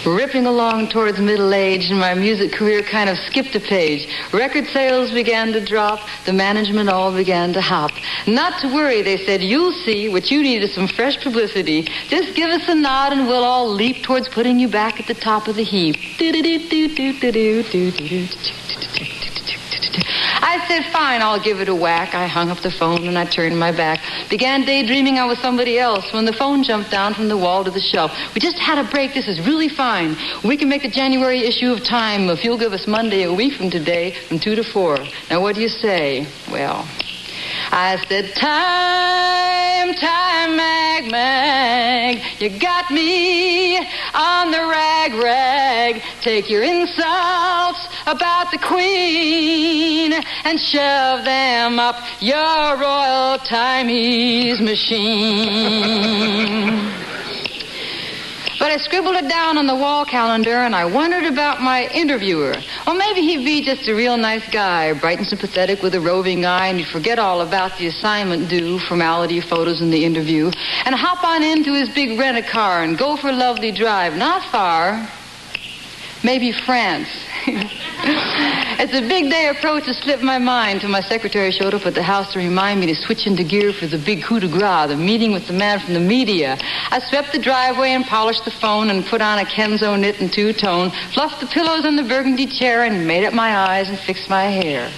Ripping along towards middle age, and my music career kind of skipped a page. Record sales began to drop. The management all began to hop. Not to worry, they said, you'll see. What you need is some fresh publicity. Just give us a nod and we'll all leap towards putting you back at the top of the heap. I said, fine, I'll give it a whack. I hung up the phone and I turned my back. Began daydreaming I was somebody else when the phone jumped down from the wall to the shelf. We just had a break. This is really fine. We can make the January issue of Time if you'll give us Monday a week from today from 2 to 4. Now, what do you say? Well, I said, time, mag, you got me on the rag. Take your insults about the Queen and shove them up your royal Timey's machine. But I scribbled it down on the wall calendar, and I wondered about my interviewer. Well, maybe he'd be just a real nice guy, bright and sympathetic with a roving eye, and he'd forget all about the assignment due, formality, photos, and the interview, and hop on into his big rent-a-car and go for a lovely drive. Not far. Maybe France. It's a big day of Proto slipped my mind till my secretary showed up at the house to remind me to switch into gear for the big coup de grace, the meeting with the man from the media. I swept the driveway and polished the phone and put on a Kenzo knit and two-tone, fluffed the pillows on the burgundy chair and made up my eyes and fixed my hair.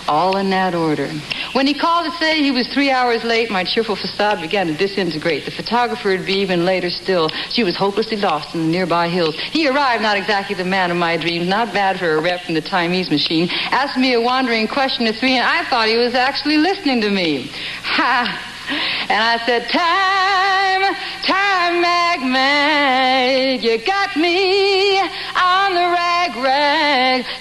All in that order. When he called to say he was 3 hours late, my cheerful facade began to disintegrate. The photographer would be even later still. She was hopelessly lost in the nearby hills. He arrived, not exactly the man of my dreams, not bad for a rep from the Timey's machine, asked me a wandering question at 3, and I thought he was actually listening to me. Ha! And I said, time, mag, you got me on the rag.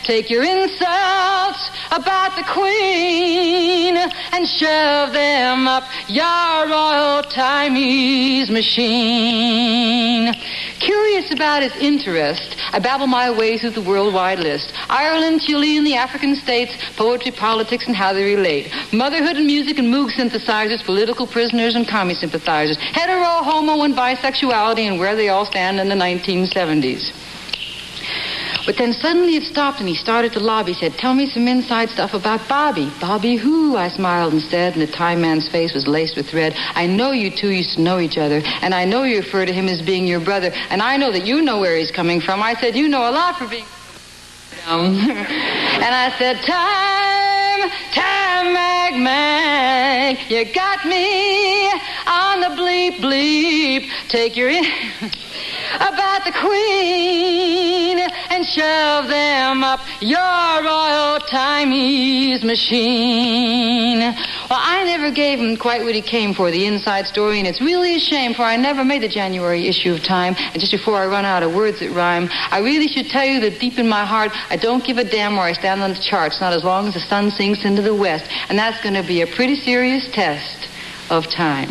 Take your insults about the Queen and shove them up your royal Timey's machine. Curious about his interest, I babble my way through the worldwide list. Ireland, Chile, and the African states, poetry, politics, and how they relate. Motherhood and music and Moog synthesizers, political prisoners and commie sympathizers. Hetero, homo, and bisexuality, and where they all stand in the 1970s. But then suddenly it stopped and he started to lobby. He said, tell me some inside stuff about Bobby. Bobby who? I smiled instead, and the Time Man's face was laced with red. I know you two used to know each other, and I know you refer to him as being your brother, and I know that you know where he's coming from. I said, you know a lot for being dumb. And I said, time, mag, you got me on the bleep. Take your about the Queen and shove them up your royal Timey's machine. Well, I never gave him quite what he came for, the inside story, and it's really a shame, for I never made the January issue of Time, and just before I run out of words that rhyme, I really should tell you that deep in my heart, I don't give a damn where I stand on the charts, not as long as the sun sinks into the west, and that's going to be a pretty serious test of time.